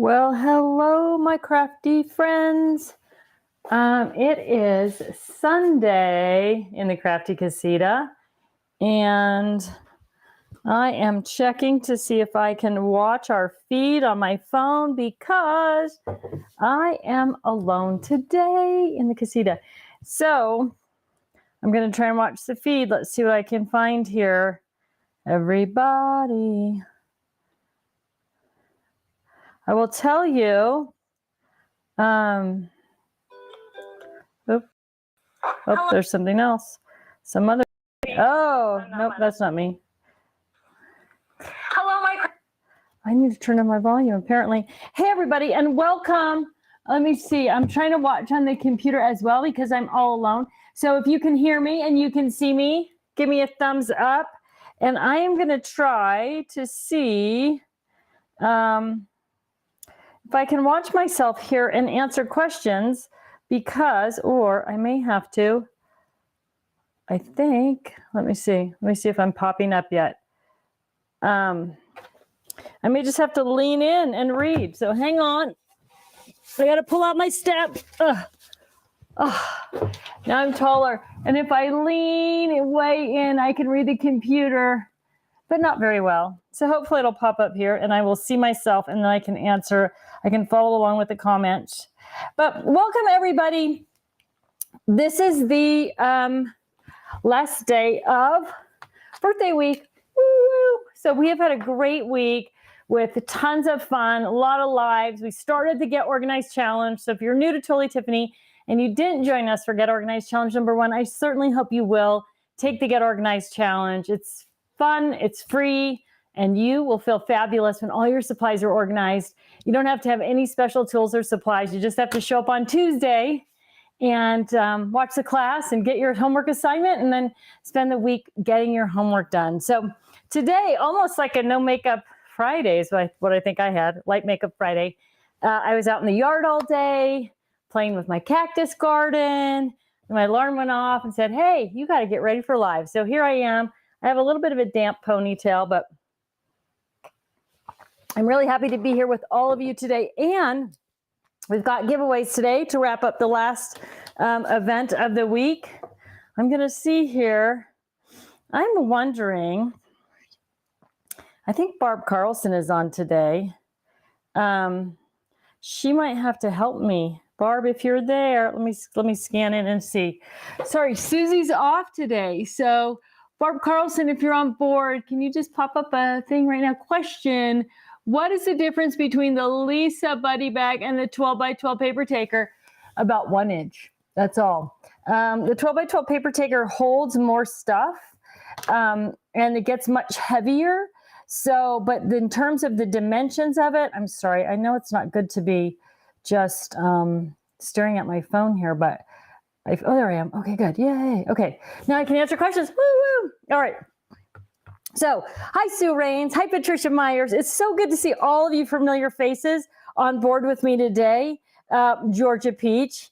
Well, hello, my crafty friends. It is Sunday in the Crafty Casita, and I am checking to see if I can watch our feed on my phone because I am alone today in the casita. So I'm going to try and watch the feed. Let's see what I can find here. Everybody. I will tell you. Oh, there's something else. Some other. Oh, nope, that's not me. Hello, I need to turn on my volume, apparently. Hey, everybody, and welcome. Let me see. I'm trying to watch on the computer as well because I'm all alone. So if you can hear me and you can see me, give me a thumbs up. And I am going to try to see if I can watch myself here and answer questions because, or I may have to. I think, let me see if I'm popping up yet. I may just have to lean in and read. So hang on. I got to pull out my step. Now I'm taller. And if I lean way in, I can read the computer, but not very well. So hopefully it'll pop up here and I will see myself and then I can answer. I can follow along with the comments. But welcome, everybody. This is the last day of birthday week. Woo! So we have had a great week with tons of fun, a lot of lives. We started the Get Organized Challenge. So if you're new to Totally Tiffany and you didn't join us for Get Organized Challenge #1, I certainly hope you will take the Get Organized Challenge. It's fun, it's free, and you will feel fabulous when all your supplies are organized. You don't have to have any special tools or supplies. You just have to show up on Tuesday and watch the class and get your homework assignment and then spend the week getting your homework done. So today, almost like a no makeup Friday is what I think I had, light makeup Friday. I was out in the yard all day playing with my cactus garden. And my alarm went off and said, hey, you got to get ready for live. So here I am. I have a little bit of a damp ponytail, but I'm really happy to be here with all of you today. And we've got giveaways today to wrap up the last event of the week. I'm going to see here. I'm wondering, I think Barb Carlson is on today. She might have to help me. Barb, if you're there, let me scan in and see. Sorry, Susie's off today. So Barb Carlson, if you're on board, can you just pop up a thing right now? Question. What is the difference between the Lisa Buddy Bag and the 12 by 12 paper taker? About 1 inch. That's all. The 12 by 12 paper taker holds more stuff and it gets much heavier. So, but in terms of the dimensions of it, I'm sorry, I know it's not good to be just staring at my phone here, but oh, there I am. Okay, good. Yay. Okay, now I can answer questions. Woo woo. All right. So, hi, Sue Rains. Hi, Patricia Myers. It's so good to see all of you familiar faces on board with me today. Georgia Peach,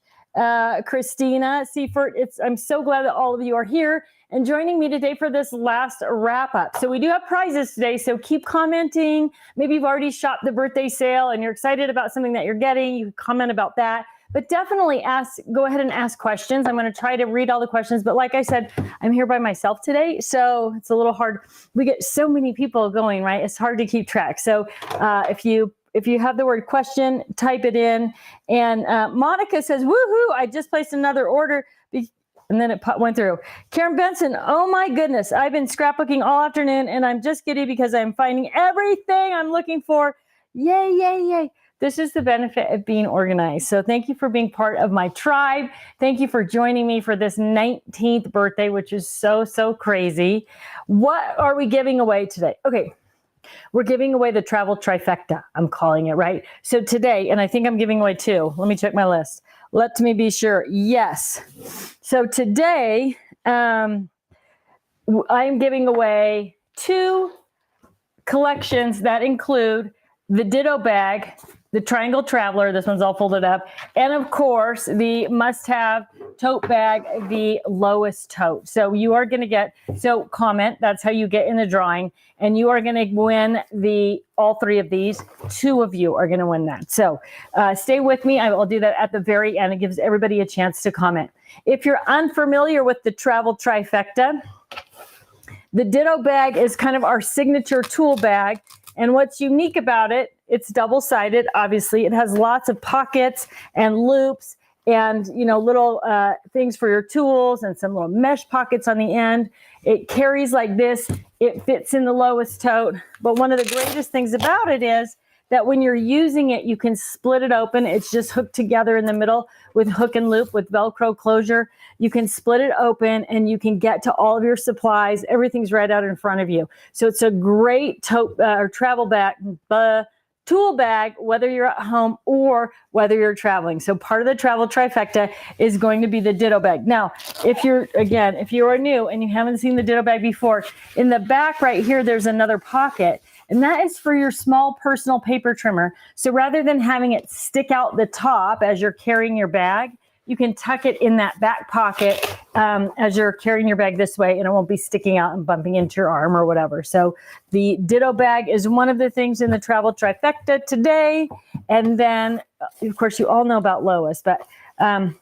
Christina Seifert. I'm so glad that all of you are here and joining me today for this last wrap up. So we do have prizes today, so keep commenting. Maybe you've already shopped the birthday sale and you're excited about something that you're getting. You can comment about that. But definitely go ahead and ask questions. I'm going to try to read all the questions. But like I said, I'm here by myself today, so it's a little hard. We get so many people going, right? It's hard to keep track. So if you have the word question, type it in. And Monica says, woohoo, I just placed another order. And then it went through. Karen Benson, oh my goodness, I've been scrapbooking all afternoon and I'm just giddy because I'm finding everything I'm looking for. Yay, yay, yay. This is the benefit of being organized. So thank you for being part of my tribe. Thank you for joining me for this 19th birthday, which is so, so crazy. What are we giving away today? Okay, we're giving away the travel trifecta, I'm calling it, right? So today, and I think I'm giving away 2. Let me check my list. Let me be sure. Yes. So today, I'm giving away 2 collections that include the Ditto Bag the Triangle Traveler. This one's all folded up. And of course, the must-have tote bag, the lowest tote. So you are going to get, so comment, that's how you get in the drawing. And you are going to win all three of these. 2 of you are going to win that. So stay with me. I will do that at the very end. It gives everybody a chance to comment. If you're unfamiliar with the travel trifecta, the Ditto bag is kind of our signature tool bag. And what's unique about it, it's double-sided, obviously. It has lots of pockets and loops and, you know, little things for your tools and some little mesh pockets on the end. It carries like this. It fits in the lowest tote. But one of the greatest things about it is that when you're using it, you can split it open. It's just hooked together in the middle with hook and loop with Velcro closure. You can split it open and you can get to all of your supplies. Everything's right out in front of you. So it's a great tote or travel bag, tool bag, whether you're at home or whether you're traveling. So part of the travel trifecta is going to be the Ditto bag. Now, if you are new and you haven't seen the Ditto bag before, in the back right here, there's another pocket. And that is for your small personal paper trimmer. So rather than having it stick out the top as you're carrying your bag, you can tuck it in that back pocket as you're carrying your bag this way, and it won't be sticking out and bumping into your arm or whatever. So the Ditto bag is one of the things in the travel trifecta today. And then, of course, you all know about Lois, but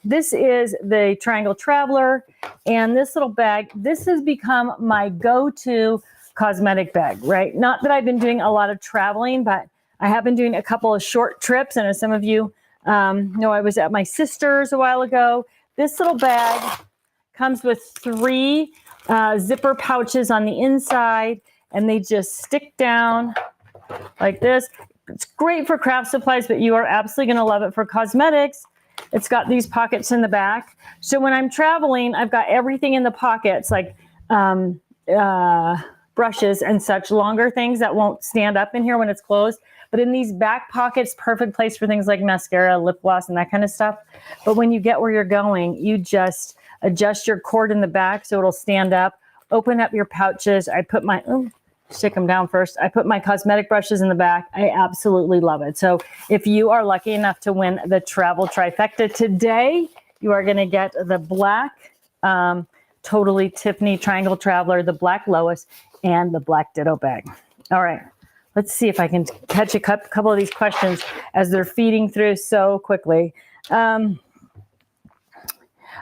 this is the Triangle Traveler. And this little bag, this has become my go-to cosmetic bag, right? Not that I've been doing a lot of traveling, but I have been doing a couple of short trips. And as some of you know, I was at my sister's a while ago. This little bag comes with 3 zipper pouches on the inside, and they just stick down like this. It's great for craft supplies, but you are absolutely going to love it for cosmetics. It's got these pockets in the back. So when I'm traveling, I've got everything in the pockets, like brushes and such, longer things that won't stand up in here when it's closed. But in these back pockets, perfect place for things like mascara, lip gloss, and that kind of stuff. But when you get where you're going, you just adjust your cord in the back so it'll stand up. Open up your pouches. I put my, stick them down first. I put my cosmetic brushes in the back. I absolutely love it. So if you are lucky enough to win the travel trifecta today, you are going to get the black Totally Tiffany Triangle Traveler, the black Lois, and the black Ditto bag. All right. Let's see if I can catch a couple of these questions as they're feeding through so quickly.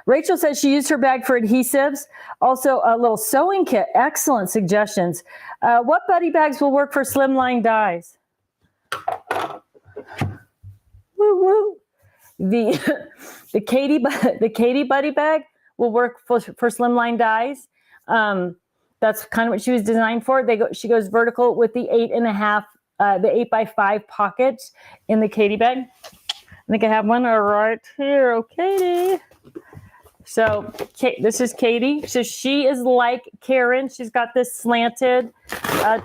Rachel says she used her bag for adhesives. Also, a little sewing kit. Excellent suggestions. What buddy bags will work for slimline dies? Woo woo. The Katie Buddy bag will work for slimline dies. That's kind of what she was designed for. She goes vertical with the 8.5, the 8x5 pockets in the Katie bag. I think I have one right here. Oh, Katie. So this is Katie. So she is like Karen. She's got this slanted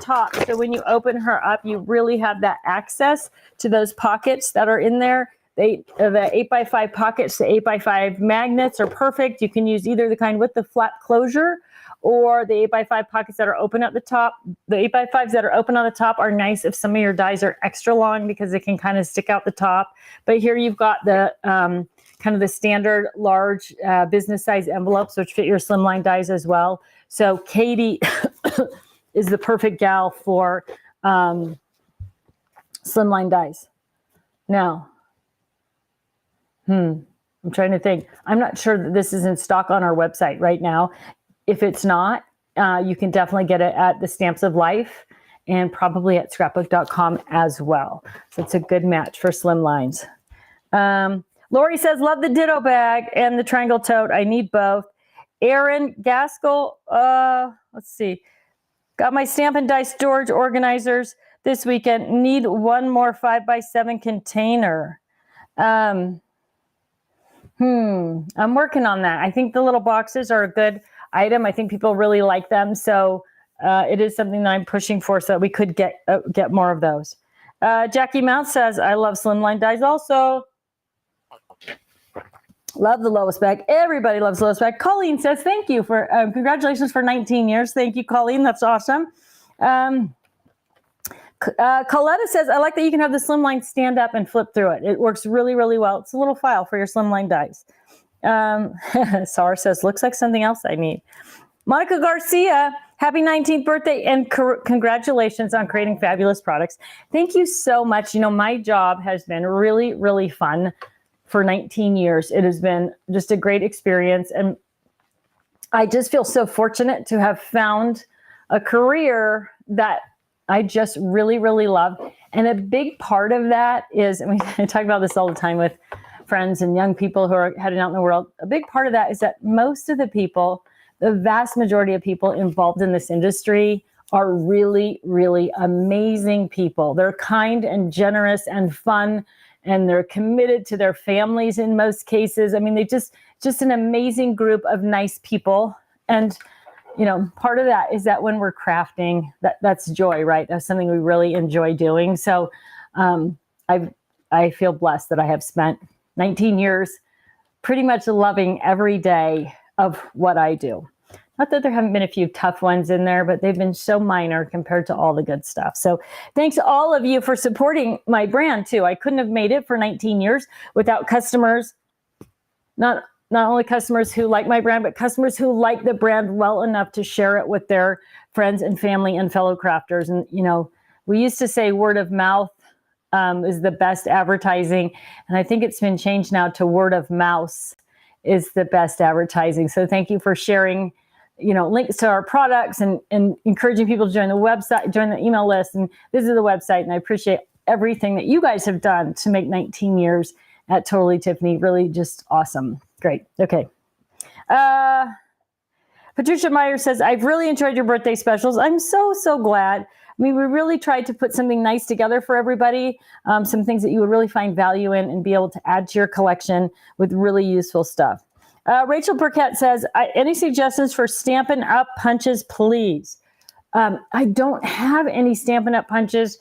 top. So when you open her up, you really have that access to those pockets that are in there. The 8x5 pockets, the 8x5 magnets are perfect. You can use either the kind with the flat closure or the 8x5 pockets that are open at the top. The 8x5s that are open on the top are nice if some of your dies are extra long because they can kind of stick out the top. But here you've got the kind of the standard large business size envelopes, which fit your slimline dies as well. So Katie is the perfect gal for slimline dies. Now, I'm trying to think. I'm not sure that this is in stock on our website right now. If it's not, you can definitely get it at the Stamps of Life and probably at scrapbook.com as well. So it's a good match for slim lines. Lori says, love the Ditto bag and the Triangle tote. I need both. Aaron Gaskell, let's see. Got my Stampin' Die storage organizers this weekend. Need one more 5x7 container. I'm working on that. I think the little boxes are a good item. I think people really like them. So it is something that I'm pushing for so that we could get more of those. Jackie Mount says, I love slimline dies also. Love the Lois bag. Everybody loves Lois bag. Colleen says, thank you for, congratulations for 19 years. Thank you, Colleen. That's awesome. Coletta says, I like that you can have the slimline stand up and flip through it. It works really, really well. It's a little file for your slimline dies. Sara says, looks like something else I need. Monica Garcia, happy 19th birthday and congratulations on creating fabulous products. Thank you so much. You know, my job has been really, really fun for 19 years. It has been just a great experience. And I just feel so fortunate to have found a career that I just really, really love. And a big part of that is, and I talk about this all the time with friends and young people who are heading out in the world. A big part of that is that most of the people, the vast majority of people involved in this industry are really, really amazing people. They're kind and generous and fun, and they're committed to their families in most cases. I mean, they just an amazing group of nice people. And you know, part of that is that when we're crafting, that's joy, right? That's something we really enjoy doing. So I feel blessed that I have spent 19 years pretty much loving every day of what I do. Not that there haven't been a few tough ones in there, but they've been so minor compared to all the good stuff. So thanks all of you for supporting my brand too. I couldn't have made it for 19 years without customers, not only customers who like my brand, but customers who like the brand well enough to share it with their friends and family and fellow crafters. And, you know, we used to say word of mouth is the best advertising. And I think it's been changed now to word of mouse is the best advertising. So thank you for sharing, you know, links to our products and encouraging people to join the website, join the email list and visit the website. And I appreciate everything that you guys have done to make 19 years at Totally Tiffany really just awesome. Great. Okay. Patricia Meyer says, I've really enjoyed your birthday specials. I'm so glad. I mean, we really tried to put something nice together for everybody, some things that you would really find value in and be able to add to your collection with really useful stuff. Rachel Burkett says, any suggestions for Stampin' Up punches, please? I don't have any Stampin' Up punches.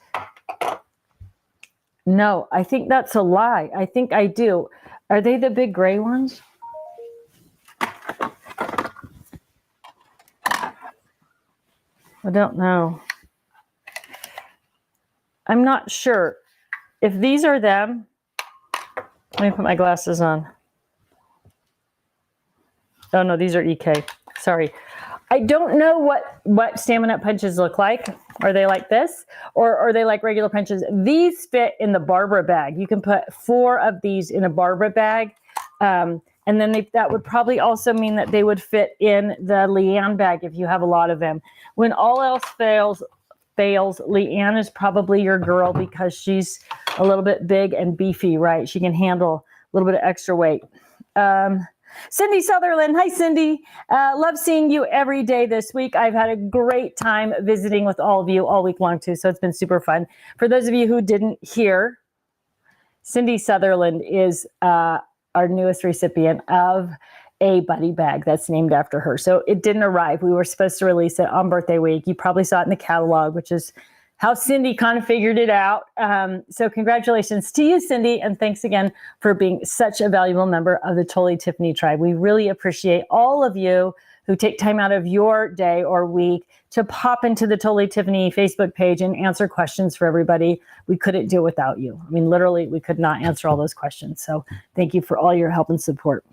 No, I think that's a lie. I think I do. Are they the big gray ones? I don't know. I'm not sure. If these are them, let me put my glasses on. Oh no, these are EK. Sorry. I don't know what Stampin' Up punches look like. Are they like this? Or are they like regular punches? These fit in the Barbara bag. You can put 4 of these in a Barbara bag. And then that would probably also mean that they would fit in the Leanne bag if you have a lot of them. When all else fails, Leanne is probably your girl because she's a little bit big and beefy, right? She can handle a little bit of extra weight. Cindy Sutherland. Hi, Cindy. Love seeing you every day this week. I've had a great time visiting with all of you all week long, too. So it's been super fun. For those of you who didn't hear, Cindy Sutherland is our newest recipient of a buddy bag that's named after her. So it didn't arrive. We were supposed to release it on birthday week. You probably saw it in the catalog, which is how Cindy kind of figured it out. So congratulations to you, Cindy. And thanks again for being such a valuable member of the Totally Tiffany tribe. We really appreciate all of you who take time out of your day or week to pop into the Totally Tiffany Facebook page and answer questions for everybody. We couldn't do it without you. I mean, literally, we could not answer all those questions. So thank you for all your help and support.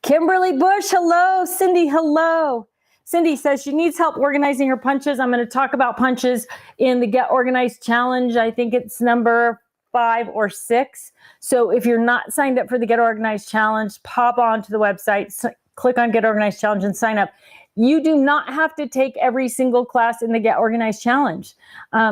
Kimberly Bush, hello. Cindy, hello. Cindy says she needs help organizing her punches. I'm going to talk about punches in the Get Organized Challenge. I think it's number 5 or 6. So if you're not signed up for the Get Organized Challenge, pop on to the website, click on Get Organized Challenge and sign up. You do not have to take every single class in the Get Organized Challenge.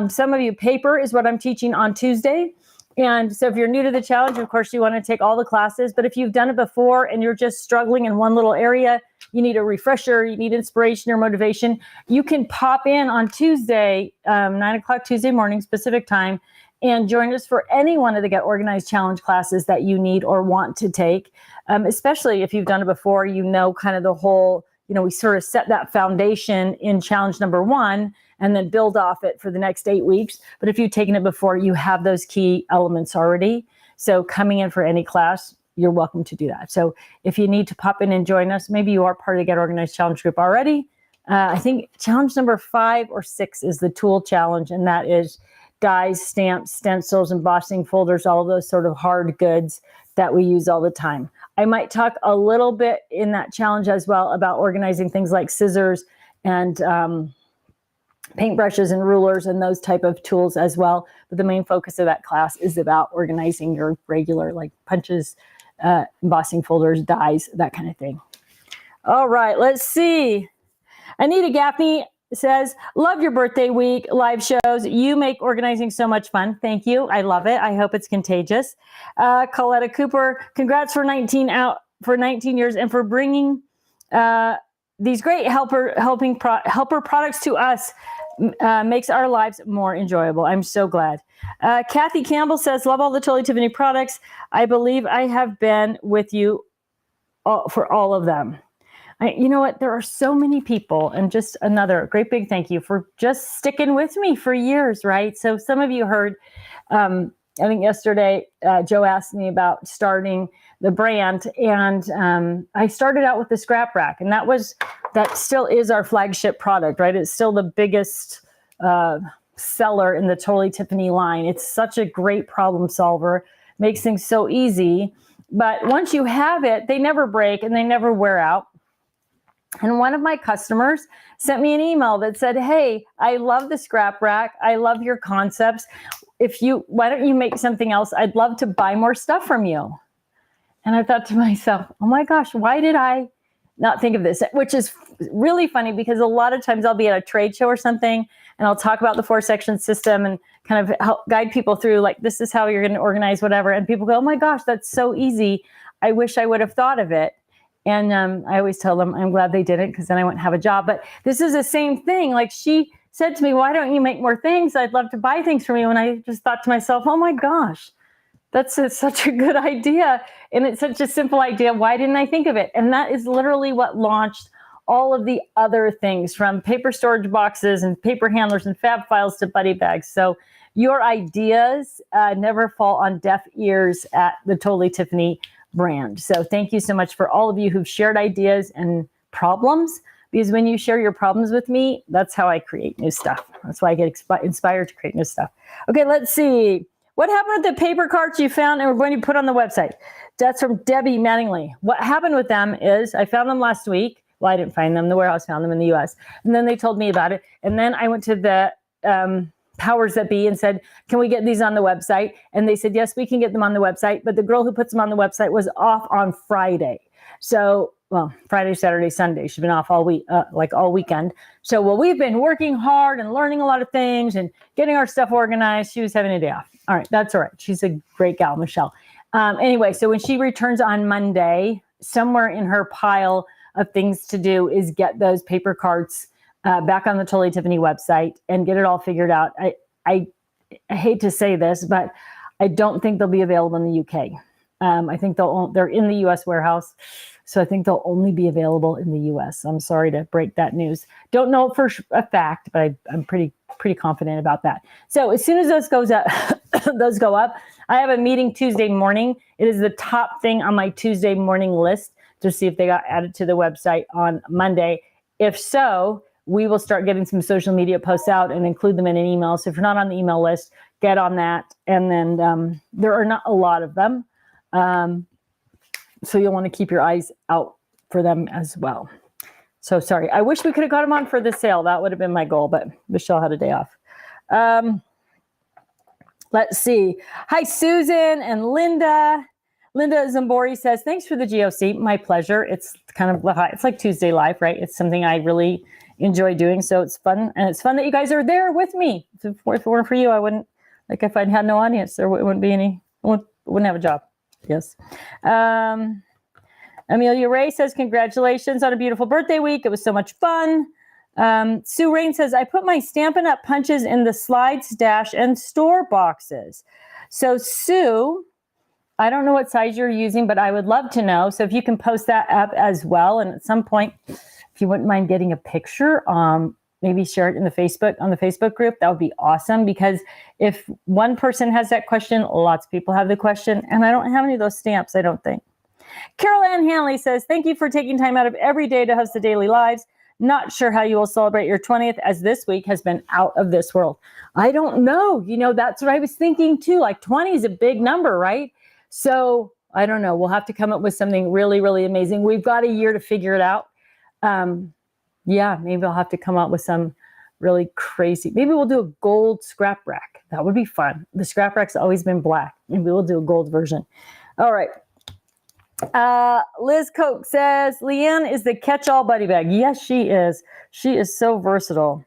Some of you, paper is what I'm teaching on Tuesday. And so if you're new to the challenge, of course, you want to take all the classes. But if you've done it before and you're just struggling in one little area, you need a refresher, you need inspiration or motivation, you can pop in on Tuesday, 9 o'clock Tuesday morning, specific time, and join us for any one of the Get Organized Challenge classes that you need or want to take. Especially if you've done it before, you know kind of the whole, we sort of set that foundation in challenge number 1 and then build off it for the next 8 weeks. But if you've taken it before, you have those key elements already. So coming in for any class, you're welcome to do that. So if you need to pop in and join us, maybe you are part of the Get Organized Challenge group already, I think challenge number 5 or 6 is the tool challenge, and that is dies, stamps, stencils, embossing folders, all of those sort of hard goods that we use all the time. I might talk a little bit in that challenge as well about organizing things like scissors and paintbrushes and rulers and those type of tools as well. But the main focus of that class is about organizing your regular like punches, embossing folders, dies, that kind of thing. All right, let's see. Anita Gaffney says, love your birthday week live shows. You make organizing so much fun. Thank you. I love it. I hope it's contagious. Coletta Cooper, congrats for 19 years and for bringing these great helper products to us. Makes our lives more enjoyable. I'm so glad. Kathy Campbell says, love all the Totally Tiffany products. I believe I have been with you for all of them. You know what? There are so many people, and just another great big thank you for just sticking with me for years, right? So some of you heard, I think yesterday, Joe asked me about starting the brand, and I started out with the scrap rack, and that still is our flagship product, right? It's still the biggest seller in the Totally Tiffany line. It's such a great problem solver, makes things so easy. But once you have it, they never break and they never wear out. And one of my customers sent me an email that said, hey, I love the scrap rack. I love your concepts. Why don't you make something else? I'd love to buy more stuff from you. And I thought to myself, oh my gosh, why did I not think of this? Which is really funny because a lot of times I'll be at a trade show or something and I'll talk about the 4-section system and kind of help guide people through like, this is how you're going to organize whatever. And people go, oh my gosh, that's so easy. I wish I would have thought of it. And I always tell them I'm glad they didn't because then I wouldn't have a job. But this is the same thing. Like she said to me, why don't you make more things? I'd love to buy things from you. And I just thought to myself, oh my gosh, that's such a good idea. And it's such a simple idea. Why didn't I think of it? And that is literally what launched all of the other things from paper storage boxes and paper handlers and fab files to buddy bags. So your ideas never fall on deaf ears at the Totally Tiffany brand. So thank you so much for all of you who've shared ideas and problems, because when you share your problems with me, that's how I create new stuff. That's why I get inspired to create new stuff. Okay, let's see. What happened with the paper cards you found and we're going to put on the website? That's from Debbie Mattingly. What happened with them is I found them last week. Well, I didn't find them. The warehouse found them in the US. And then they told me about it. And then I went to the powers that be and said, can we get these on the website? And they said, yes, we can get them on the website. But the girl who puts them on the website was off on Friday. So, well, Friday, Saturday, Sunday. She's been off all week, like all weekend. So, well, we've been working hard and learning a lot of things and getting our stuff organized. She was having a day off. All right, that's all right. She's a great gal, Michelle. Anyway, so when she returns on Monday, somewhere in her pile of things to do is get those paper cards back on the Totally Tiffany website and get it all figured out. I hate to say this, but I don't think they'll be available in the UK. I think they're in the US warehouse. So I think they'll only be available in the US. I'm sorry to break that news. Don't know for a fact, but I'm pretty confident about that. So as soon as those go up, I have a meeting Tuesday morning. It is the top thing on my Tuesday morning list to see if they got added to the website on Monday. If so, we will start getting some social media posts out and include them in an email. So if you're not on the email list, get on that. And then there are not a lot of them. So you'll want to keep your eyes out for them as well. So sorry. I wish we could have got them on for the sale. That would have been my goal, but Michelle had a day off. Let's see. Hi, Susan and Linda. Linda Zambori says, thanks for the GOC. My pleasure. It's kind of, it's like Tuesday Live, right? It's something I really enjoy doing. So it's fun. And it's fun that you guys are there with me. If it weren't for you, I wouldn't, like if I had no audience, there wouldn't be any, I wouldn't have a job. Yes. Amelia Ray says, congratulations on a beautiful birthday week. It was so much fun. Sue Rain says, I put my Stampin' Up! Punches in the slide stash and store boxes. So Sue, I don't know what size you're using, but I would love to know. So if you can post that up as well. And at some point, if you wouldn't mind getting a picture, maybe share it in the Facebook group. That would be awesome, because if one person has that question, lots of people have the question, and I don't have any of those stamps, I don't think. Carol Ann Hanley says, thank you for taking time out of every day to host the daily lives. Not sure how you will celebrate your 20th, as this week has been out of this world. I don't know. You know, that's what I was thinking too. Like 20 is a big number, right? So I don't know. We'll have to come up with something really, really amazing. We've got a year to figure it out. Yeah, maybe I'll have to come up with some really crazy. Maybe we'll do a gold scrap rack. That would be fun. The scrap rack's always been black. Maybe we'll do a gold version. All right. Liz Coke says, Leanne is the catch-all buddy bag. Yes, she is. She is so versatile.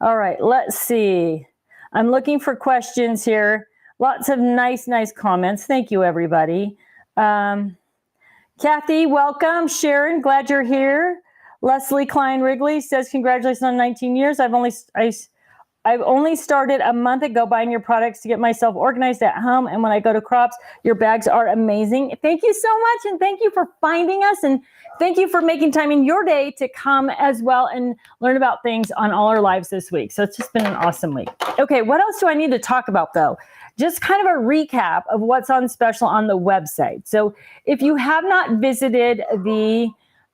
All right, let's see. I'm looking for questions here. Lots of nice comments. Thank you, everybody. Kathy, welcome. Sharon, glad you're here. Leslie Klein Wrigley says, congratulations on 19 years. I've only started a month ago buying your products to get myself organized at home. And when I go to crops, your bags are amazing. Thank you so much. And thank you for finding us. And thank you for making time in your day to come as well and learn about things on All Our Lives this week. So it's just been an awesome week. Okay, what else do I need to talk about though? Just kind of a recap of what's on special on the website. So if you have not visited the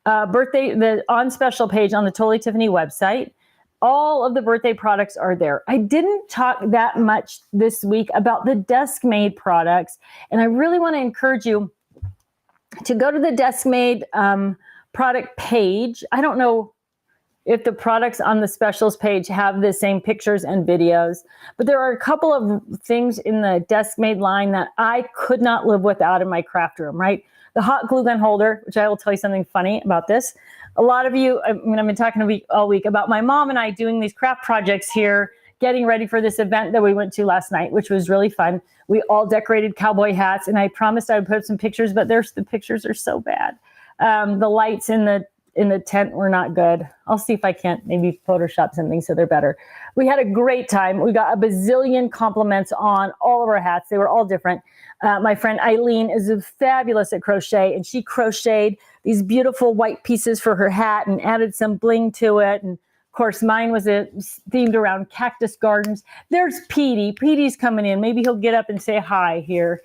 the on special page on the Totally Tiffany website, all of the birthday products are there. I didn't talk that much this week about the desk made products, and I really want to encourage you to go to the desk made product page. I don't know if the products on the specials page have the same pictures and videos, but there are a couple of things in the desk made line that I could not live without in my craft room, right? The hot glue gun holder, which I will tell you something funny about this. A lot of you, I've been talking all week about my mom and I doing these craft projects here, getting ready for this event that we went to last night, which was really fun. We all decorated cowboy hats, and I promised I would put up some pictures, but the pictures are so bad. The lights in the tent were not good. I'll see if I can't maybe Photoshop something so they're better. We had a great time. We got a bazillion compliments on all of our hats. They were all different. My friend Eileen is fabulous at crochet, and she crocheted these beautiful white pieces for her hat and added some bling to it. And of course, mine was themed around cactus gardens. There's Petey. Petey's coming in. Maybe he'll get up and say hi here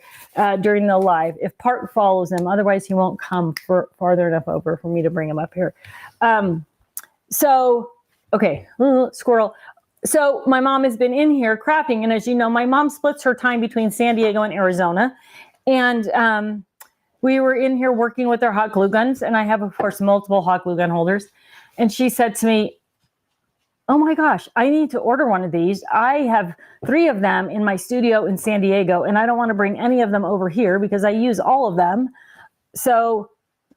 during the live if Park follows him. Otherwise, he won't come farther enough over for me to bring him up here. Okay, squirrel. So my mom has been in here crafting, and as you know, my mom splits her time between San Diego and Arizona, and we were in here working with our hot glue guns, and I have, of course, multiple hot glue gun holders, and she said to me, oh my gosh, I need to order one of these. I have 3 of them in my studio in San Diego, and I don't want to bring any of them over here because I use all of them. So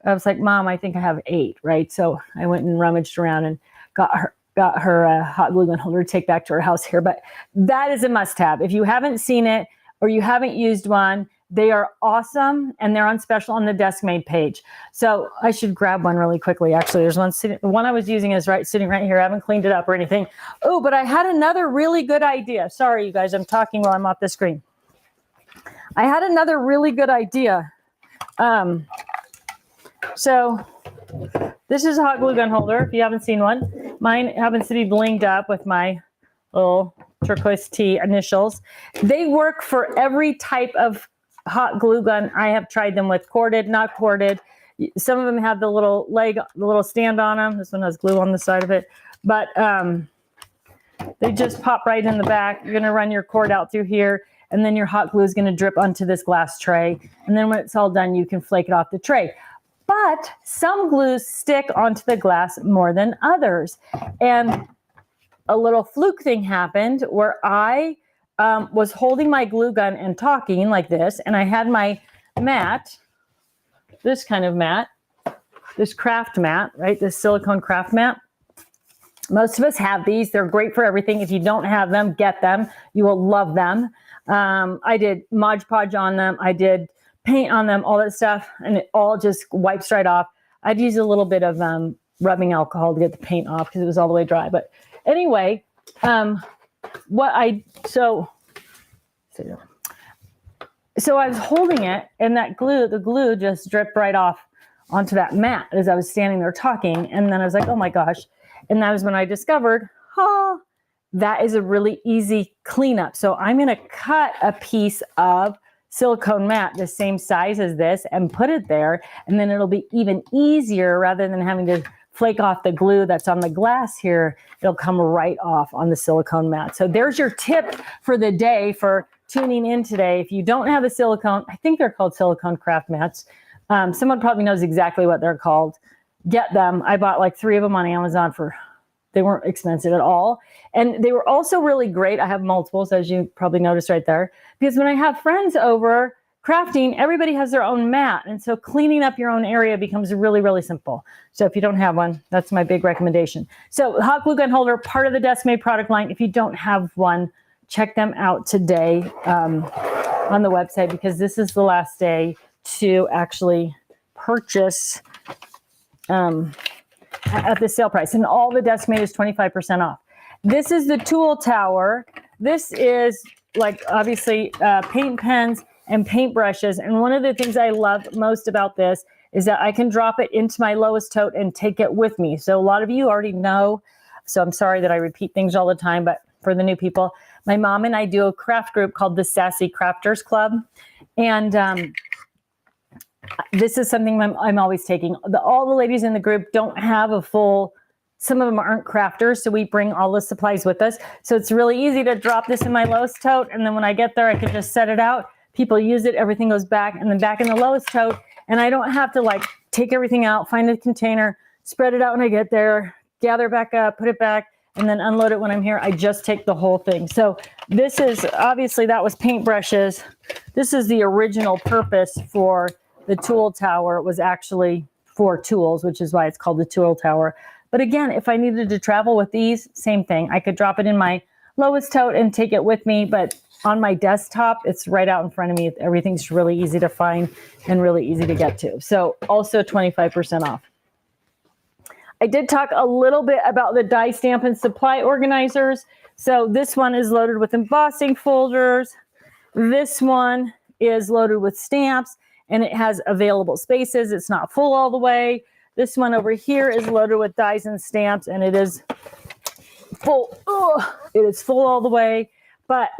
I was like, Mom, I think I have 8, right? So I went and rummaged around and got her hot glue gun holder to take back to her house here. But that is a must-have. If you haven't seen it or you haven't used one, they are awesome, and they're on special on the desk made page. So I should grab one really quickly. Actually, there's one sitting. The one I was using is sitting right here. I haven't cleaned it up or anything. Oh, but I had another really good idea. Sorry, you guys, I'm talking while I'm off the screen. I had another really good idea. So this is a hot glue gun holder. If you haven't seen one, mine happens to be blinged up with my little turquoise T initials. They work for every type of hot glue gun. I have tried them with corded, not corded. Some of them have the little leg, the little stand on them. This one has glue on the side of it, but they just pop right in the back. You're going to run your cord out through here, and then your hot glue is going to drip onto this glass tray. And then when it's all done, you can flake it off the tray. But some glues stick onto the glass more than others. And a little fluke thing happened where I was holding my glue gun and talking like this, and I had my mat, this kind of mat, this craft mat, right? This silicone craft mat. Most of us have these. They're great for everything. If you don't have them, get them. You will love them. I did Mod Podge on them. I did paint on them, all that stuff, and it all just wipes right off. I'd use a little bit of rubbing alcohol to get the paint off because it was all the way dry. But anyway, so I was holding it, and the glue just dripped right off onto that mat as I was standing there talking. And then I was like, oh my gosh. And that was when I discovered, that is a really easy cleanup. So I'm going to cut a piece of silicone mat the same size as this and put it there. And then it'll be even easier rather than having to flake off the glue that's on the glass here, it'll come right off on the silicone mat. So there's your tip for the day for tuning in today. If you don't have a silicone, I think they're called Silicone Craft Mats. Someone probably knows exactly what they're called. Get them. I bought like 3 of them on Amazon they weren't expensive at all. And they were also really great. I have multiples, as you probably noticed right there, because when I have friends over crafting, everybody has their own mat. And so cleaning up your own area becomes really, really simple. So if you don't have one, that's my big recommendation. So hot glue gun holder, part of the Desk Made product line. If you don't have one, check them out today on the website, because this is the last day to actually purchase at the sale price. And all the Desk Made is 25% off. This is the tool tower. This is like obviously paint pens and paint brushes. And one of the things I love most about this is that I can drop it into my lowest tote and take it with me. So a lot of you already know, so I'm sorry that I repeat things all the time, but for the new people, my mom and I do a craft group called the Sassy Crafters Club. And this is something I'm always taking. All the ladies in the group don't have a full, some of them aren't crafters, so we bring all the supplies with us. So it's really easy to drop this in my lowest tote, and then when I get there, I can just set it out. People use it, everything goes back, and then back in the lowest tote, and I don't have to like take everything out, find a container, spread it out when I get there, gather back up, put it back, and then unload it when I'm here. I just take the whole thing. So this is, obviously that was paint brushes. This is the original purpose for the tool tower. It was actually for tools, which is why it's called the tool tower. But again, if I needed to travel with these, same thing. I could drop it in my lowest tote and take it with me, but on my desktop, it's right out in front of me. Everything's really easy to find and really easy to get to. So also 25% off. I did talk a little bit about the die Stampin' supply organizers. So this one is loaded with embossing folders. This one is loaded with stamps, and it has available spaces. It's not full all the way. This one over here is loaded with dies and stamps, and it is full. It is full all the way. But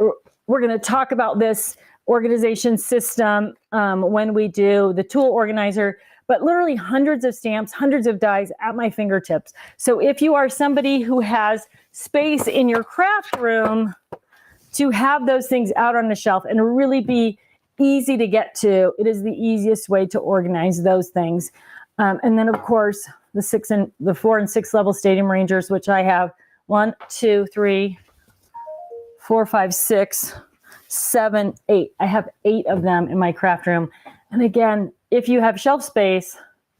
we're going to talk about this organization system when we do the tool organizer. But literally hundreds of stamps, hundreds of dies at my fingertips. So if you are somebody who has space in your craft room to have those things out on the shelf and really be easy to get to, it is the easiest way to organize those things. And then of course the 4 and 6 level Stadium Rangers, which I have 1, 2, 3, 4, 5, 6, 7, 8. I have 8 of them in my craft room. And again, if you have shelf space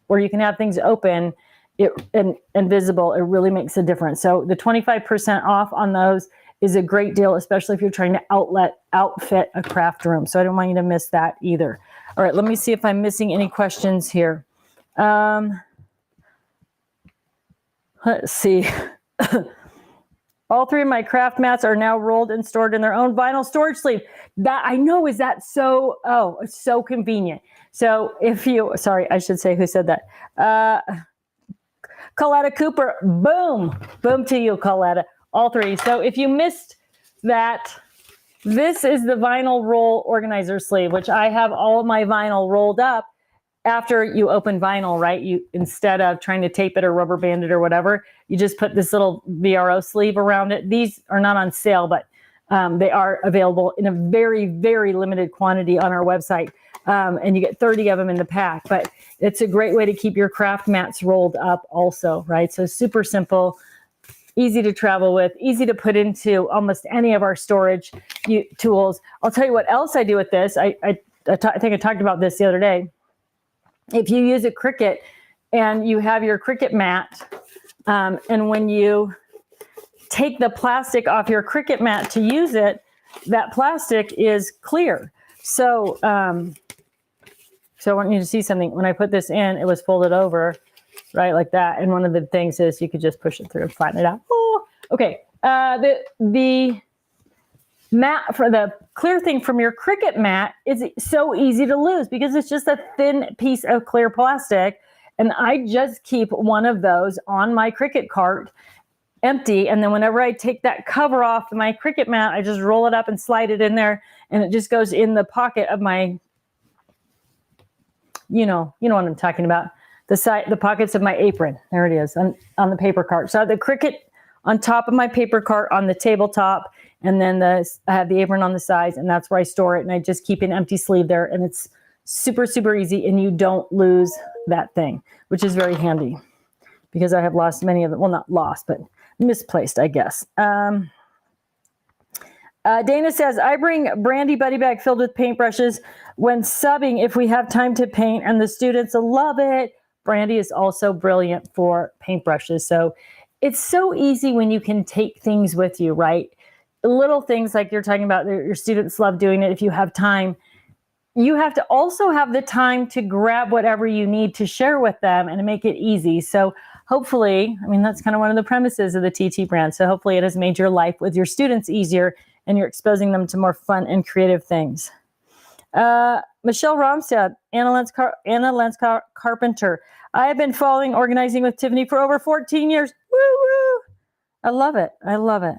where you can have things open and visible, it really makes a difference. So the 25% off on those is a great deal, especially if you're trying to outfit a craft room. So I don't want you to miss that either. All right, let me see if I'm missing any questions here. Let's see. All 3 of my craft mats are now rolled and stored in their own vinyl storage sleeve. That I know, is that so, it's so convenient. So if you, sorry, I should say who said that. Coletta Cooper, boom to you, Coletta, all 3. So if you missed that, this is the vinyl roll organizer sleeve, which I have all of my vinyl rolled up after you open vinyl, right? You, instead of trying to tape it or rubber band it or whatever, you just put this little VRO sleeve around it. These are not on sale, but they are available in a very, very limited quantity on our website. And you get 30 of them in the pack, but it's a great way to keep your craft mats rolled up also, right? So super simple, easy to travel with, easy to put into almost any of our storage tools. I'll tell you what else I do with this. I think I talked about this the other day. If you use a Cricut and you have your Cricut mat, and when you take the plastic off your Cricut mat to use it, that plastic is clear. So, so I want you to see something. When I put this in, it was folded over, right, like that. And one of the things is you could just push it through and flatten it out. Oh, okay. The mat, for the clear thing from your Cricut mat, is so easy to lose because it's just a thin piece of clear plastic. And I just keep one of those on my Cricut cart empty. And then whenever I take that cover off my Cricut mat, I just roll it up and slide it in there. And it just goes in the pocket of my, you know what I'm talking about, the pockets of my apron. There it is on the paper cart. So I have the Cricut on top of my paper cart on the tabletop, and then I have the apron on the sides, and that's where I store it. And I just keep an empty sleeve there, and it's super, super easy, and you don't lose that thing, which is very handy because I have lost many of them. Well, not lost, but misplaced, I guess. Dana says, I bring Brandy buddy bag filled with paintbrushes when subbing if we have time to paint, and the students love it. Brandy is also brilliant for paintbrushes. So it's so easy when you can take things with you, right? Little things like you're talking about, your students love doing it. If you have time, you have to also have the time to grab whatever you need to share with them and to make it easy. So hopefully, I mean, that's kind of one of the premises of the TT brand. So hopefully it has made your life with your students easier and you're exposing them to more fun and creative things. Michelle Romstad, Anna Lenz Carpenter. I have been following Organizing with Tiffany for over 14 years. Woo woo! I love it. I love it.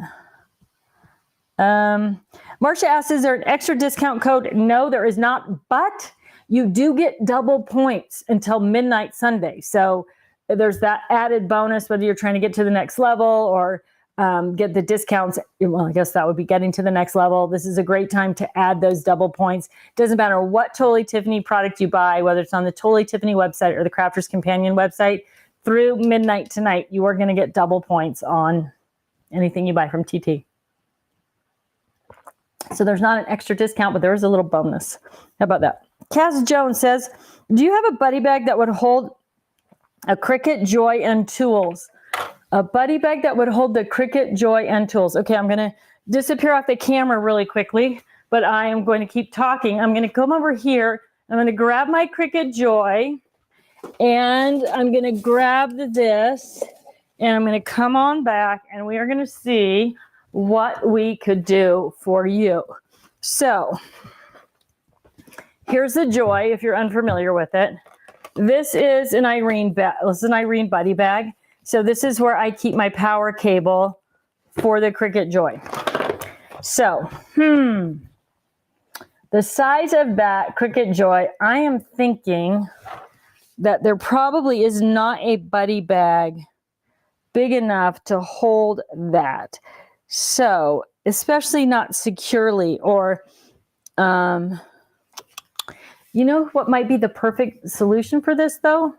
Marcia asks, is there an extra discount code? No, there is not, but you do get double points until midnight Sunday. So there's that added bonus, whether you're trying to get to the next level or get the discounts. Well, I guess that would be getting to the next level. This is a great time to add those double points. Doesn't matter what Totally Tiffany product you buy, whether it's on the Totally Tiffany website or the Crafter's Companion website, through midnight tonight, you are going to get double points on anything you buy from TT. So there's not an extra discount, but there is a little bonus. How about that? Cass Jones says, do you have a buddy bag that would hold a Cricut, Joy, and tools? A buddy bag that would hold the Cricut, Joy, and tools. Okay, I'm going to disappear off the camera really quickly, but I am going to keep talking. I'm going to come over here. I'm going to grab my Cricut Joy, and I'm going to grab this, and I'm going to come on back, and we are going to see what we could do for you. So here's the Joy, if you're unfamiliar with it. This is an Irene buddy bag. So this is where I keep my power cable for the Cricut Joy. So, the size of that Cricut Joy, I am thinking that there probably is not a buddy bag big enough to hold that. So, especially not securely, or, you know what might be the perfect solution for this though?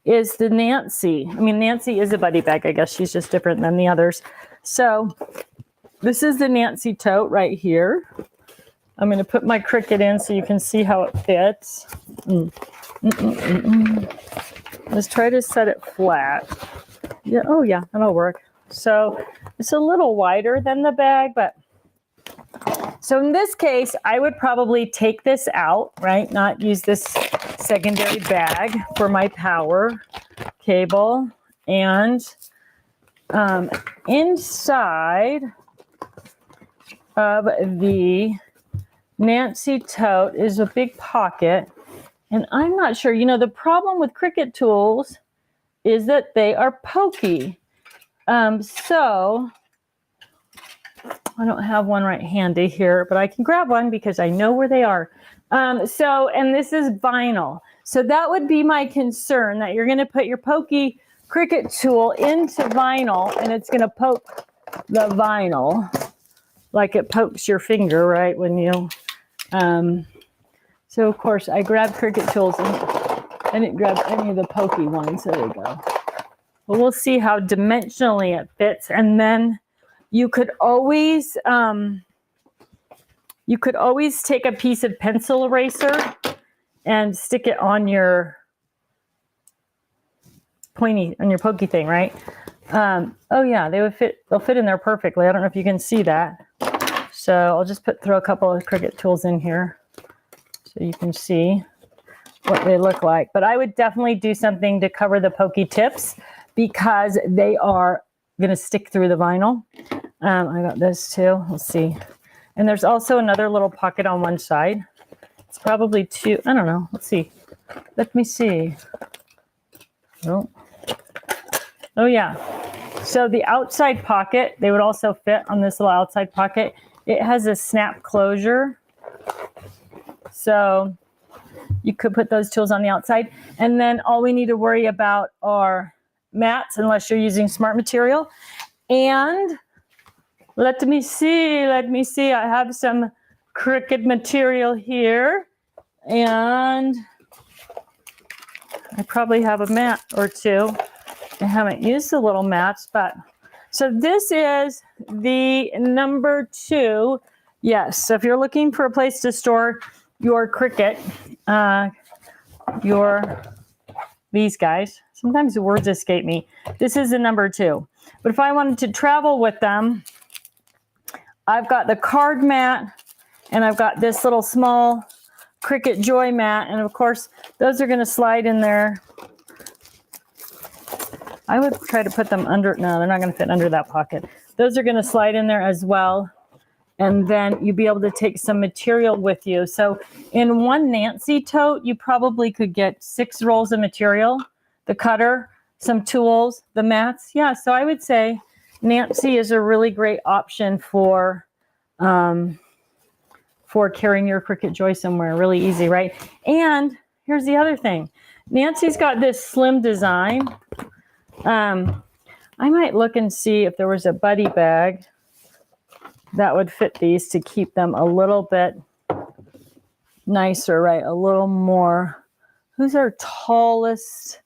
Is the Nancy. I mean, Nancy is a buddy bag. I guess she's just different than the others. So this is the Nancy tote right here. I'm going to put my Cricut in so you can see how it fits. Let's try to set it flat. Yeah. Oh yeah, that'll work. So it's a little wider than the bag, but so in this case, I would probably take this out, right? Not use this secondary bag for my power cable. And inside of the Nancy tote is a big pocket. And I'm not sure, you know, the problem with Cricut tools is that they are pokey. So I don't have one right handy here, but I can grab one because I know where they are. And this is vinyl. So that would be my concern, that you're going to put your pokey Cricut tool into vinyl and it's going to poke the vinyl like it pokes your finger, right? When you, so of course I grabbed Cricut tools and I didn't grab any of the pokey ones. There we go. But we'll see how dimensionally it fits. And then you could always take a piece of pencil eraser and stick it on your pokey thing, right? Oh yeah, they'll fit in there perfectly. I don't know if you can see that. So I'll just throw a couple of Cricut tools in here so you can see what they look like. But I would definitely do something to cover the pokey tips because they are going to stick through the vinyl. I got this too. Let's see. And there's also another little pocket on one side. It's probably two. I don't know. Let's see. Let me see. Oh yeah. So the outside pocket, they would also fit on this little outside pocket. It has a snap closure. So you could put those tools on the outside. And then all we need to worry about are mats, unless you're using smart material. And let me see. I have some Cricut material here. And I probably have a mat or two. I haven't used the little mats, but so this is the number 2. Yes, so if you're looking for a place to store your Cricut, these guys, sometimes the words escape me. This is the number 2. But if I wanted to travel with them, I've got the card mat and I've got this little small Cricut Joy mat. And of course, those are going to slide in there. I would try to put them under. No, they're not going to fit under that pocket. Those are going to slide in there as well. And then you'll be able to take some material with you. So in one Nancy tote, you probably could get 6 rolls of material, the cutter, some tools, the mats. Yeah, so I would say Nancy is a really great option for carrying your Cricut Joy somewhere. Really easy, right? And here's the other thing. Nancy's got this slim design. I might look and see if there was a buddy bag that would fit these to keep them a little bit nicer, right? A little more. Who's our tallest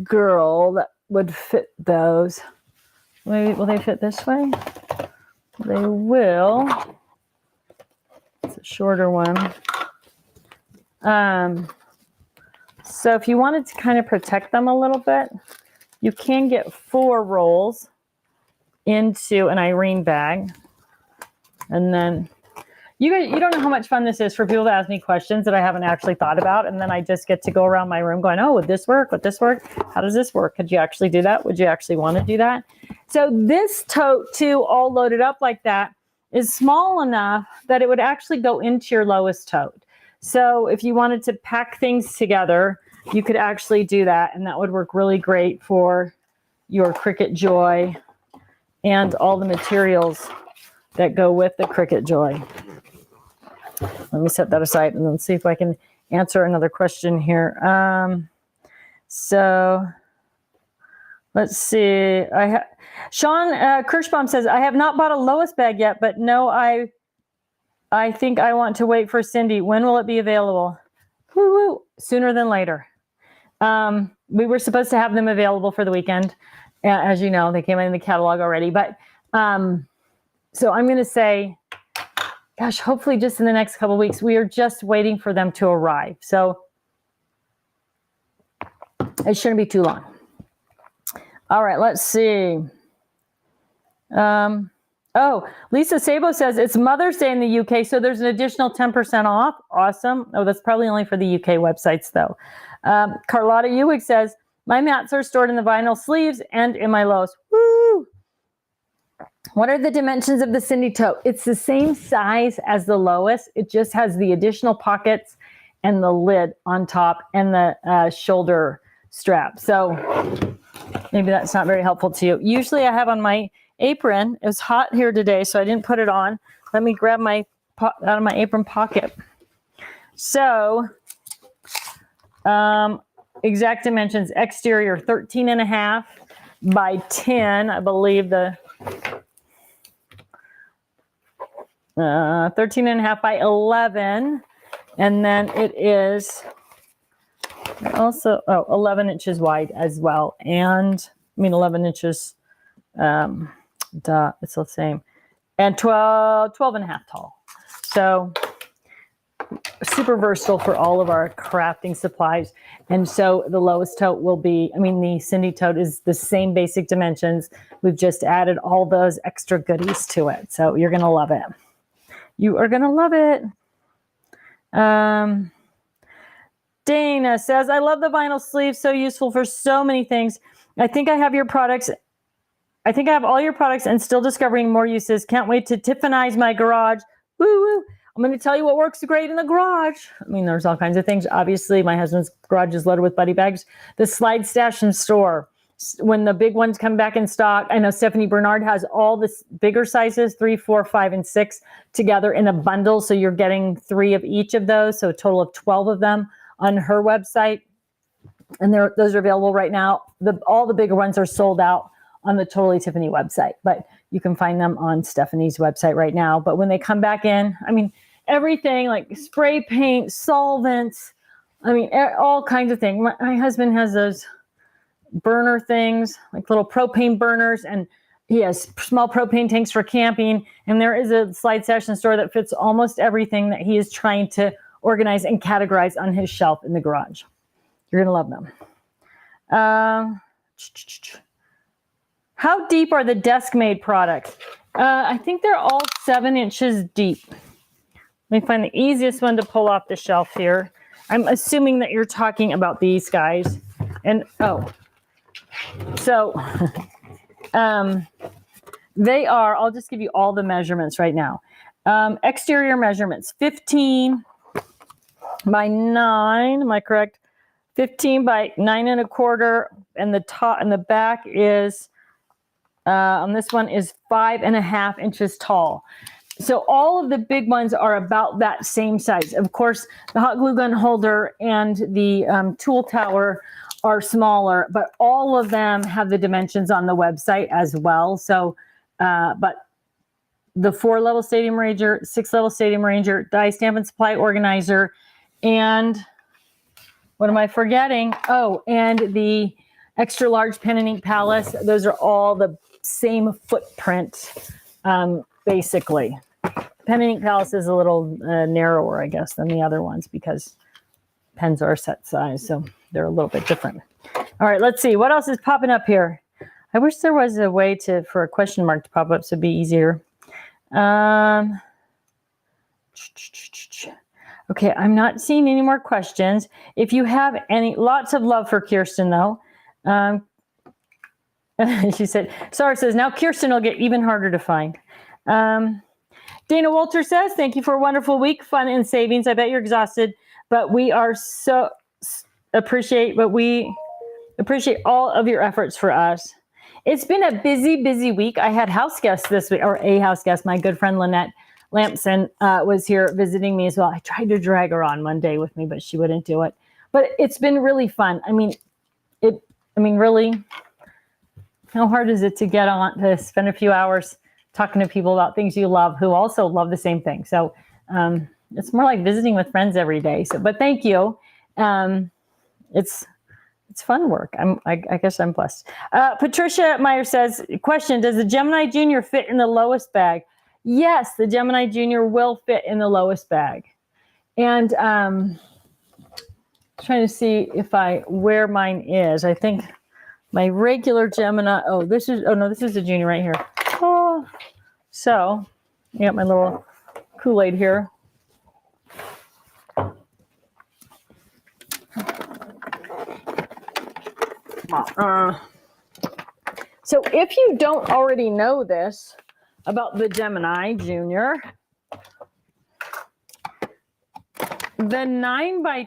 girl that would fit those? Maybe, will they fit this way? They will. It's a shorter one. So if you wanted to kind of protect them a little bit, you can get 4 rolls into an Irene bag. And then you don't know how much fun this is for people to ask me questions that I haven't actually thought about. And then I just get to go around my room going, oh, would this work? Would this work? How does this work? Could you actually do that? Would you actually want to do that? So this tote too, all loaded up like that, is small enough that it would actually go into your lowest tote. So if you wanted to pack things together, you could actually do that. And that would work really great for your Cricut Joy and all the materials that go with the Cricut Joy. Let me set that aside and then see if I can answer another question here. So let's see. Sean Kirschbaum says, I have not bought a Lois bag yet, but no, I think I want to wait for Cindy. When will it be available? Woo-woo. Sooner than later. We were supposed to have them available for the weekend. As you know, they came in the catalog already, but so I'm going to say, gosh, hopefully just in the next couple of weeks. We are just waiting for them to arrive. So it shouldn't be too long. All right, let's see. Oh, Lisa Sabo says it's Mother's Day in the UK, so there's an additional 10% off. Awesome. Oh, that's probably only for the UK websites, though. Carlotta Ewig says, my mats are stored in the vinyl sleeves and in my Lowe's. Woo! What are the dimensions of the Cindy tote? It's the same size as the Lois. It just has the additional pockets and the lid on top and the shoulder strap. So maybe that's not very helpful to you. Usually I have on my apron. It was hot here today, so I didn't put it on. Let me grab my out of my apron pocket. So exact dimensions, exterior 13.5 by 10, I believe the 13.5 by 11, and then it is also 11 inches wide as well, and I mean 11 inches it's the same, and 12.5 tall. So super versatile for all of our crafting supplies. And so the Lois tote will be, the Cindy tote is the same basic dimensions. We've just added all those extra goodies to it. So you're going to love it. You are going to love it. Dana says, I love the vinyl sleeve. So useful for so many things. I think I have all your products and still discovering more uses. Can't wait to Tiffanize my garage. Woo woo. I'm going to tell you what works great in the garage. There's all kinds of things. Obviously, my husband's garage is loaded with buddy bags. The slide stash and store. When the big ones come back in stock, I know Stephanie Bernard has all the bigger sizes, 3, 4, 5, and 6 together in a bundle. So you're getting 3 of each of those. So a total of 12 of them on her website. And those are available right now. All the bigger ones are sold out on the Totally Tiffany website, but you can find them on Stephanie's website right now. But when they come back in, I mean, everything like spray paint, solvents, I mean, all kinds of things. My husband has those burner things, like little propane burners, and he has small propane tanks for camping. And there is a slide session store that fits almost everything that he is trying to organize and categorize on his shelf in the garage. You're going to love them. How deep are the desk-made products? I think they're all 7 inches deep. Let me find the easiest one to pull off the shelf here. I'm assuming that you're talking about these guys. And, so they are, I'll just give you all the measurements right now. Exterior measurements, 15 by 9, am I correct? 15 by 9 1/4, and the top and the back is on this one is 5.5 inches tall. So all of the big ones are about that same size. Of course, the hot glue gun holder and the tool tower are smaller, but all of them have the dimensions on the website as well. So, but the 4-level Stadium Ranger, 6-level Stadium Ranger, die Stampin' Supply Organizer, and what am I forgetting? Oh, and the extra large pen and ink Palace. Those are all the same footprint, basically. Pen and ink Palace is a little narrower, I guess, than the other ones because pens are set size, so they're a little bit different. All right, let's see. What else is popping up here? I wish there was a way for a question mark to pop up so it'd be easier. Okay, I'm not seeing any more questions. If you have any, lots of love for Kirsten though. She said, Sarah says, now Kirsten will get even harder to find. Dana Walter says, thank you for a wonderful week, fun and savings. I bet you're exhausted, but we appreciate all of your efforts for us. It's been a busy, busy week. I had house guests this week, or a house guest. My good friend Lynette Lampson was here visiting me as well. I tried to drag her on one day with me, but she wouldn't do it. But it's been really fun. I mean, really, how hard is it to get on to spend a few hours talking to people about things you love who also love the same thing? So it's more like visiting with friends every day. So, but thank you. It's fun work. I guess I'm blessed. Patricia Meyer says, question, does the Gemini Junior fit in the lowest bag? Yes, the Gemini Junior will fit in the lowest bag. And trying to see where mine is. I think my regular Gemini, this is the Junior right here. Oh, so I got my little Kool-Aid here. So if you don't already know this about the Gemini Junior, the 9 by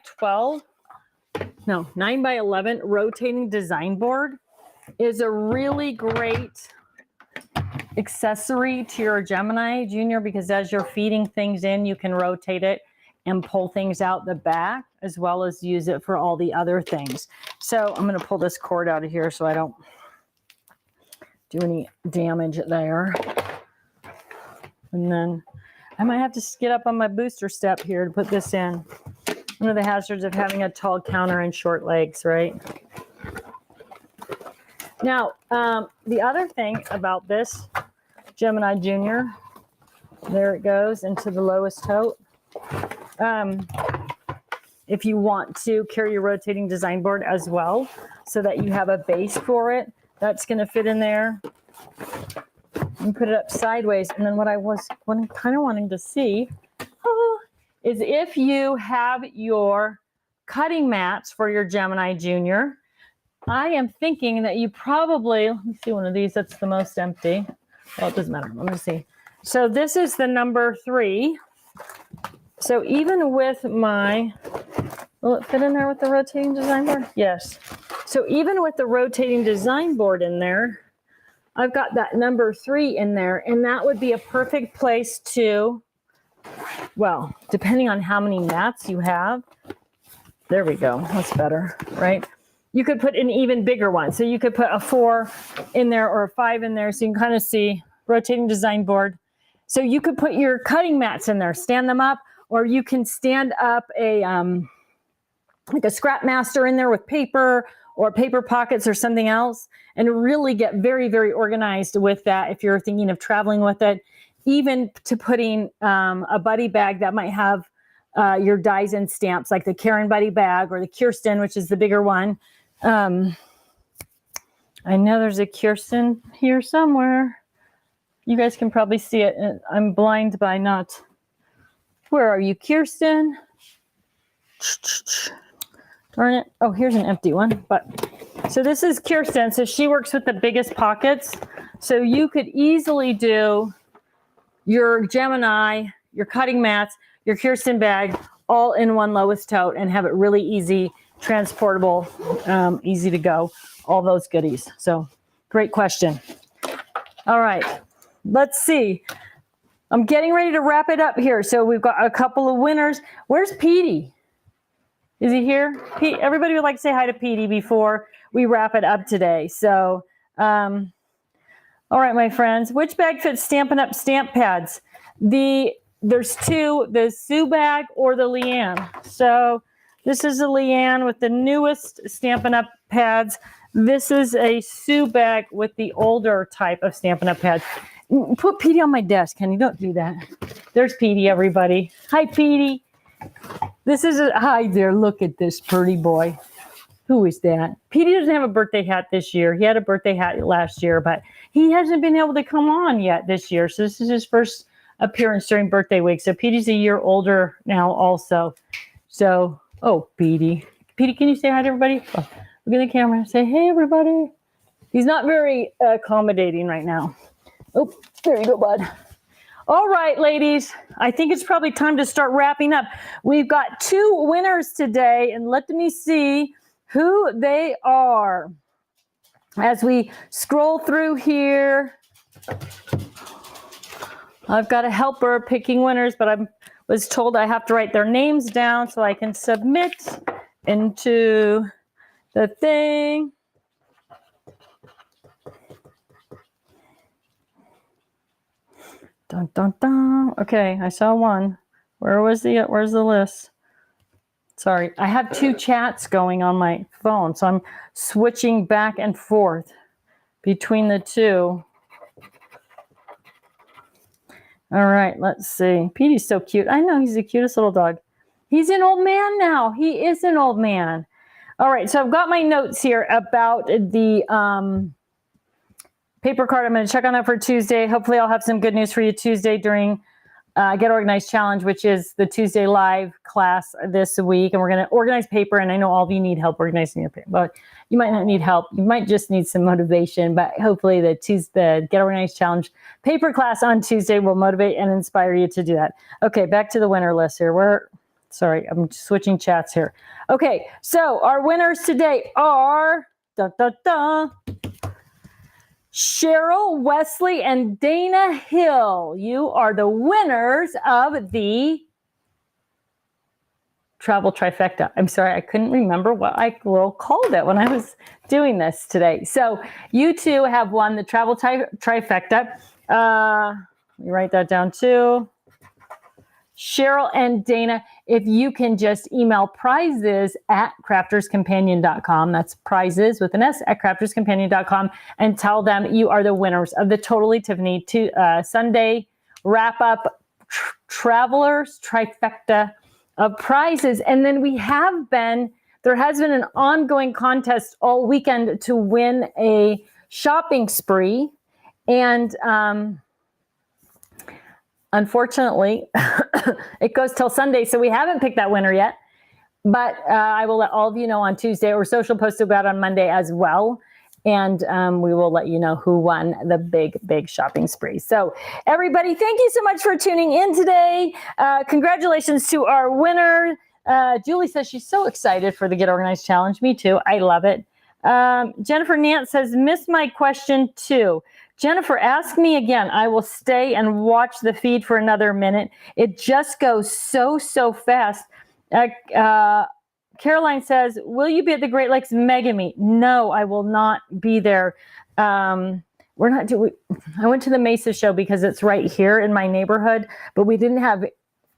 11 rotating design board is a really great accessory to your Gemini Junior because as you're feeding things in, you can rotate it and pull things out the back as well as use it for all the other things. So I'm going to pull this cord out of here so I don't do any damage there. And then I might have to get up on my booster step here to put this in. One of the hazards of having a tall counter and short legs, right? Now, the other thing about this Gemini Junior, there it goes into the lowest tote. If you want to carry your rotating design board as well so that you have a base for it, that's going to fit in there. And put it up sideways. And then what I'm kind of wanting to see is if you have your cutting mats for your Gemini Junior, I am thinking that you probably, let me see one of these that's the most empty. Well, it doesn't matter. Let me see. So this is the number 3. So even with will it fit in there with the rotating design board? Yes. So even with the rotating design board in there, I've got that number 3 in there, and that would be a perfect place to, well, depending on how many mats you have, There we go. That's better, right? You could put an even bigger one. So you could put a 4 in there or a 5 in there. So you can kind of see rotating design board. So you could put your cutting mats in there, stand them up, or you can stand up a like a scrap master in there with paper or paper pockets or something else, and really get very, very organized with that if you're thinking of traveling with it. Even to putting a buddy bag that might have your dies and stamps, like the Karen buddy bag or the Kirsten, which is the bigger one. I know there's a Kirsten here somewhere. You guys can probably see it. I'm blind by not. Where are you, Kirsten? Darn it. Oh, here's an empty one. But so this is Kirsten. So she works with the biggest pockets. So you could easily do your Gemini, your cutting mats, your Kirsten bag, all in one lowest tote and have it really easy, transportable, easy to go, all those goodies. So great question. All right, let's see. I'm getting ready to wrap it up here. So we've got a couple of winners. Where's Petey? Is he here? Pete, everybody would like to say hi to Petey before we wrap it up today. So, all right, my friends, which bag fits Stampin' Up stamp pads? There's two, the Sue bag or the Leanne. So this is a Leanne with the newest Stampin' Up pads. This is a Sue bag with the older type of Stampin' Up pads. Put Petey on my desk, honey. Don't do that. There's Petey, everybody. Hi, Petey. This is hi there. Look at this pretty boy. Who is that? Petey doesn't have a birthday hat this year. He had a birthday hat last year, but he hasn't been able to come on yet this year. So this is his first appearance during birthday week. So Petey's a year older now also. So, oh, Petey. Petey, can you say hi to everybody? Oh, look at the camera and say, hey, everybody. He's not very accommodating right now. Oh, there you go, bud. All right, ladies. I think it's probably time to start wrapping up. We've got 2 winners today, and let me see who they are. As we scroll through here, I've got a helper picking winners, but I was told I have to write their names down so I can submit into the thing. Dun, dun, dun. Okay, I saw one. Where's the list? Sorry, I have 2 chats going on my phone, so I'm switching back and forth between the 2. All right, let's see. Petey's so cute. I know, he's the cutest little dog. He's an old man now. He is an old man. All right, so I've got my notes here about the paper card. I'm going to check on that for Tuesday. Hopefully I'll have some good news for you Tuesday during Get Organized Challenge, which is the Tuesday live class this week. And we're going to organize paper. And I know all of you need help organizing your paper, but you might not need help. You might just need some motivation. But hopefully the Get Organized Challenge paper class on Tuesday will motivate and inspire you to do that. Okay, back to the winner list here. Sorry, I'm switching chats here. Okay, so our winners today are Cheryl, Wesley, and Dana Hill. You are the winners of the travel trifecta. I'm sorry, I couldn't remember what I called it when I was doing this today. So you 2 have won the travel trifecta. Let me write that down too. Cheryl and Dana, if you can just email prizes at crafterscompanion.com. That's prizes with an S at crafterscompanion.com, and tell them you are the winners of the Totally Tiffany Sunday wrap up travelers trifecta of prizes. And then there has been an ongoing contest all weekend to win a shopping spree. And unfortunately, it goes till Sunday, so we haven't picked that winner yet. But I will let all of you know on Tuesday, or social post about on Monday as well. And we will let you know who won the big shopping spree. So everybody, thank you so much for tuning in today. Congratulations to our winner. Julie says she's so excited for the Get Organized Challenge. Me too. I love it. Jennifer Nance says, missed my question too. Jennifer, ask me again. I will stay and watch the feed for another minute. It just goes so fast. Caroline says, will you be at the Great Lakes Mega Meet? No, I will not be there. I went to the Mesa show because it's right here in my neighborhood, but we didn't have,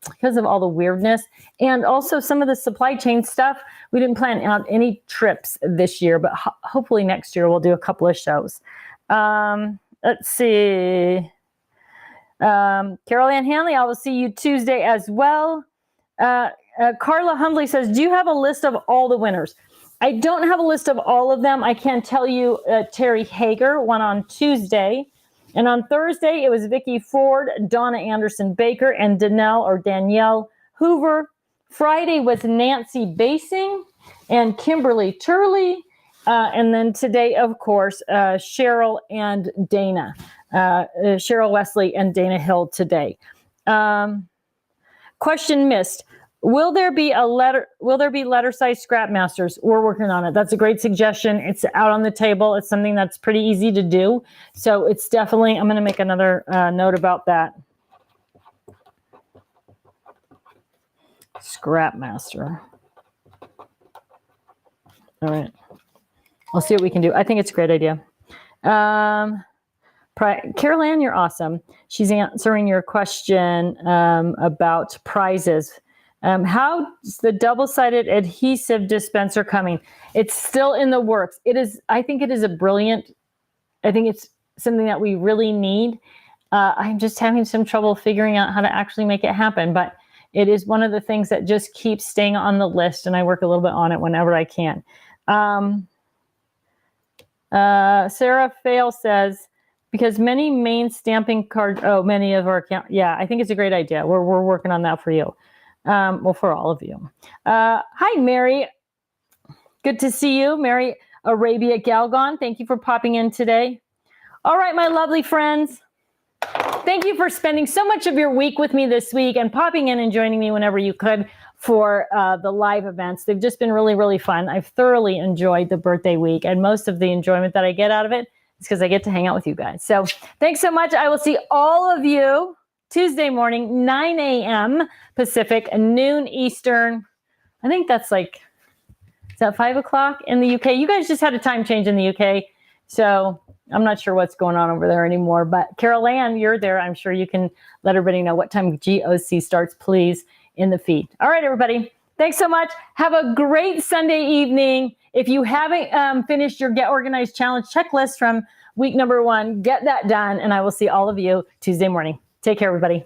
because of all the weirdness and also some of the supply chain stuff, we didn't plan out any trips this year, but hopefully next year we'll do a couple of shows. Let's see. Carol Ann Hanley, I will see you Tuesday as well. Carla Hundley says, do you have a list of all the winners? I don't have a list of all of them. I can tell you Terry Hager won on Tuesday. And on Thursday, it was Vicki Ford, Donna Anderson Baker, and Danielle Hoover. Friday was Nancy Basing and Kimberly Turley. And then today, of course, Cheryl and Dana. Cheryl Wesley and Dana Hill today. Question missed. Will there be letter size scrap masters? We're working on it. That's a great suggestion. It's out on the table. It's something that's pretty easy to do. So it's definitely, I'm going to make another note about that. Scrap master. All right. I'll see what we can do. I think it's a great idea. Carol Ann, you're awesome. She's answering your question about prizes. How's the double-sided adhesive dispenser coming? It's still in the works. I think it is I think it's something that we really need. I'm just having some trouble figuring out how to actually make it happen, but it is one of the things that just keeps staying on the list, and I work a little bit on it whenever I can. Sarah Fail says, because many main stamping cards, many of our account. Yeah, I think it's a great idea. We're working on that for you. Well, for all of you. Hi, Mary. Good to see you. Mary Arabia Galgon. Thank you for popping in today. All right, my lovely friends. Thank you for spending so much of your week with me this week and popping in and joining me whenever you could for the live events. They've just been really, really fun. I've thoroughly enjoyed the birthday week, and most of the enjoyment that I get out of it is because I get to hang out with you guys. So thanks so much. I will see all of you Tuesday morning, 9 a.m. Pacific, noon Eastern. I think that's is that 5 o'clock in the UK? You guys just had a time change in the UK. So I'm not sure what's going on over there anymore. But Carol Ann, you're there. I'm sure you can let everybody know what time GOC starts, please, in the feed. All right, everybody. Thanks so much. Have a great Sunday evening. If you haven't finished your Get Organized Challenge checklist from week number 1, get that done. And I will see all of you Tuesday morning. Take care, everybody.